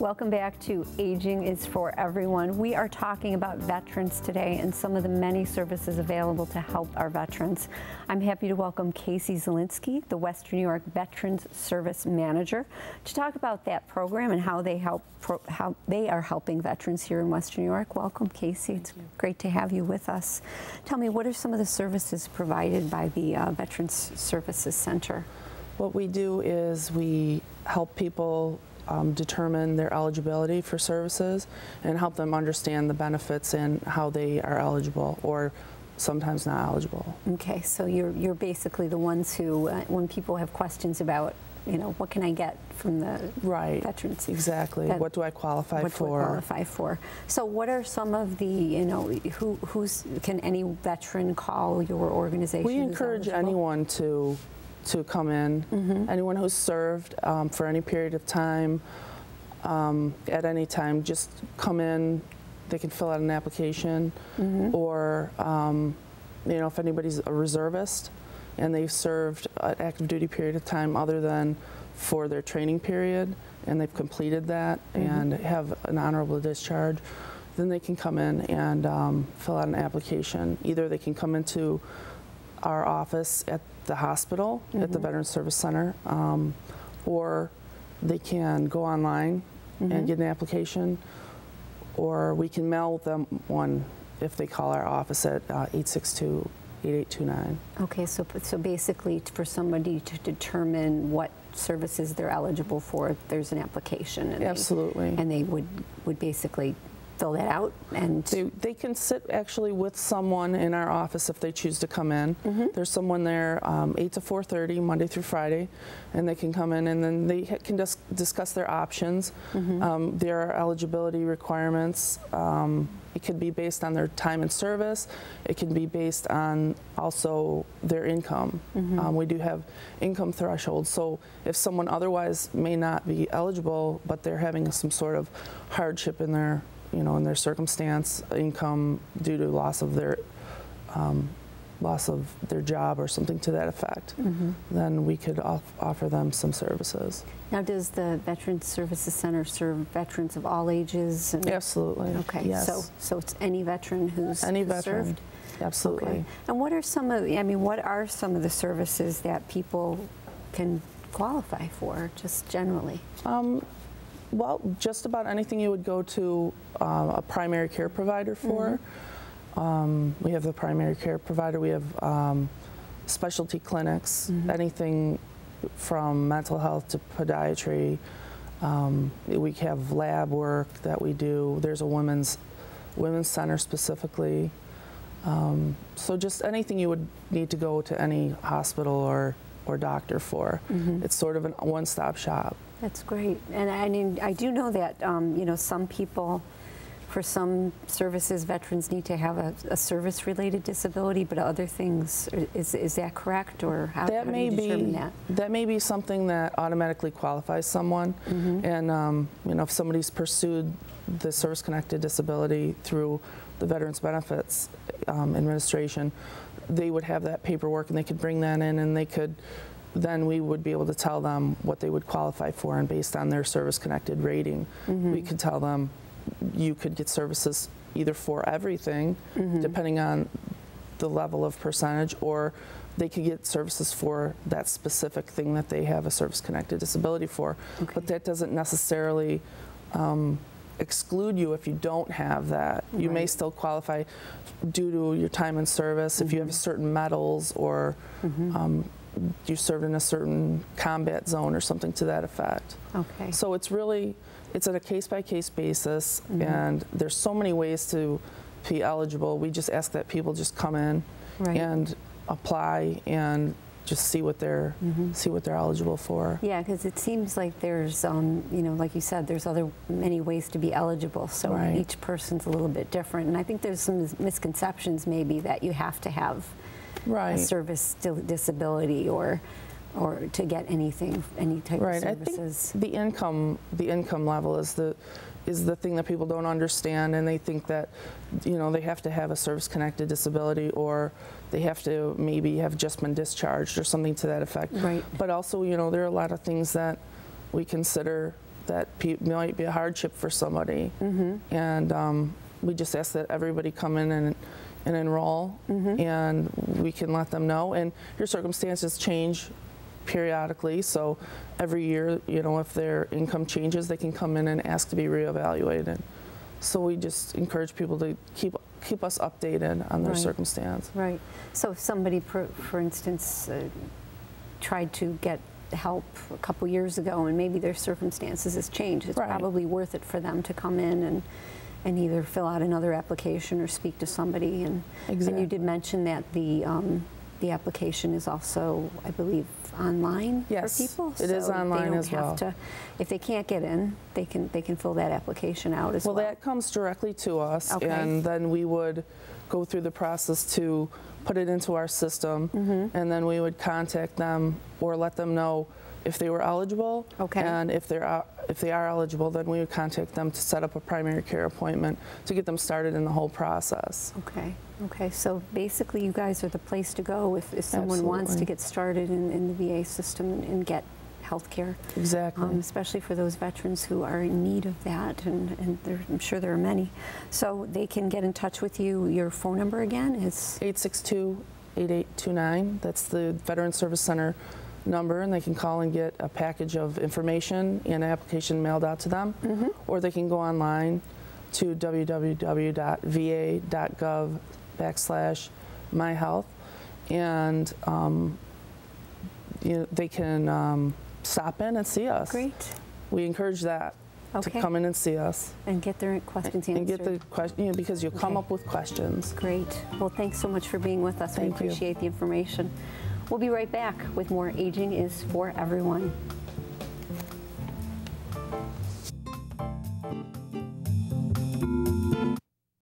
Welcome back to Aging is for Everyone. We are talking about veterans today and some of the many services available to help our veterans. I'm happy to welcome Kasey Zielinski, the Western New York Veterans Service Manager, to talk about that program and how they are helping veterans here in Western New York. Welcome, Kasey. It's great to have you with us. Tell me, what are some of the services provided by the Veterans Services Center? What we do is we help people determine their eligibility for services and help them understand the benefits and how they are eligible or sometimes not eligible. Okay, so you're basically the ones who, when people have questions about, you know, what can I get from the veterans? Exactly. What do I qualify for? So what are some of the, you know, can any veteran call your organization? We encourage anyone to come in, anyone who's served for any period of time, at any time, just come in. They can fill out an application, or you know, if anybody's a reservist and they've served an active duty period of time other than for their training period, and they've completed that and have an honorable discharge, then they can come in and fill out an application. Either they can come into our office at the hospital, at the Veterans Service Center, or they can go online and get an application, or we can mail them one if they call our office at 862-8829. Okay, so basically for somebody to determine what services they're eligible for, there's an application. And Absolutely. They would basically fill that out, and they can sit actually with someone in our office if they choose to come in. There's someone there 8 to 4:30 Monday through Friday, and they can come in and then they can just discuss their options. There are eligibility requirements. It could be based on their time in service. It can be based on also their income. We do have income thresholds, so if someone otherwise may not be eligible, but they're having some sort of hardship in their in their circumstance, income due to loss of their job or something to that effect, then we could offer them some services. Now, does the Veterans Services Center serve veterans of all ages? Absolutely. Okay. Yes. So it's any veteran who's served? Absolutely. Okay. And what are some of the services that people can qualify for, just generally? Well, just about anything you would go to a primary care provider for. We have the primary care provider. We have specialty clinics, anything from mental health to podiatry. We have lab work that we do. There's a women's center specifically. So just anything you would need to go to any hospital or doctor for. It's sort of a one-stop shop. That's great. And I mean, I do know that, you know, some people, for some services, veterans need to have a service-related disability, but other things, is that correct, or how do you determine that? That may be something that automatically qualifies someone. And, you know, if somebody's pursued the service-connected disability through the Veterans Benefits Administration, they would have that paperwork and they could bring that in, and then we would be able to tell them what they would qualify for, and based on their service-connected rating, we could tell them you could get services either for everything, depending on the level of percentage, or they could get services for that specific thing that they have a service-connected disability for. But that doesn't necessarily exclude you if you don't have that. You may still qualify due to your time in service, if you have certain medals, or you served in a certain combat zone or something to that effect. Okay. So it's on a case-by-case basis, and there's so many ways to be eligible. We just ask that people just come in and apply and just see what they're eligible for. Yeah, because it seems like there's you know, like you said, there's many ways to be eligible. So each person's a little bit different, and I think there's some misconceptions maybe that you have to have a service disability or to get any type of services. I think the income level is the thing that people don't understand, and they think that, you know, they have to have a service-connected disability, or they have to maybe have just been discharged or something to that effect. Right. But also, you know, there are a lot of things that we consider that might be a hardship for somebody. And we just ask that everybody come in and enroll, and we can let them know. And your circumstances change periodically, so every year, if their income changes, they can come in and ask to be reevaluated. So we just encourage people to keep us updated on their circumstance. Right. So if somebody, for instance, tried to get help a couple years ago and maybe their circumstances has changed, it's probably worth it for them to come in and either fill out another application or speak to somebody. And you did mention that the application is also, I believe, online for people. Yes, it is online as well. If they can't get in, they can fill that application out as well. Well, that comes directly to us, and then we would go through the process to put it into our system, and then we would contact them or let them know if they were eligible, and if they are eligible, then we would contact them to set up a primary care appointment to get them started in the whole process. Okay, so basically you guys are the place to go if someone wants to get started in the VA system and get health care. Exactly. Especially for those veterans who are in need of that, and I'm sure there are many. So they can get in touch with you. Your phone number again is? 862-8829. That's the Veteran Service Center number, and they can call and get a package of information and an application mailed out to them, or they can go online to www.va.gov/myhealth, and they can stop in and see us. Great. We encourage that, to come in and see us. And get their questions answered. And get the question, because you'll come up with questions. Great. Well, thanks so much for being with us. We appreciate the information. We'll be right back with more Aging is for Everyone.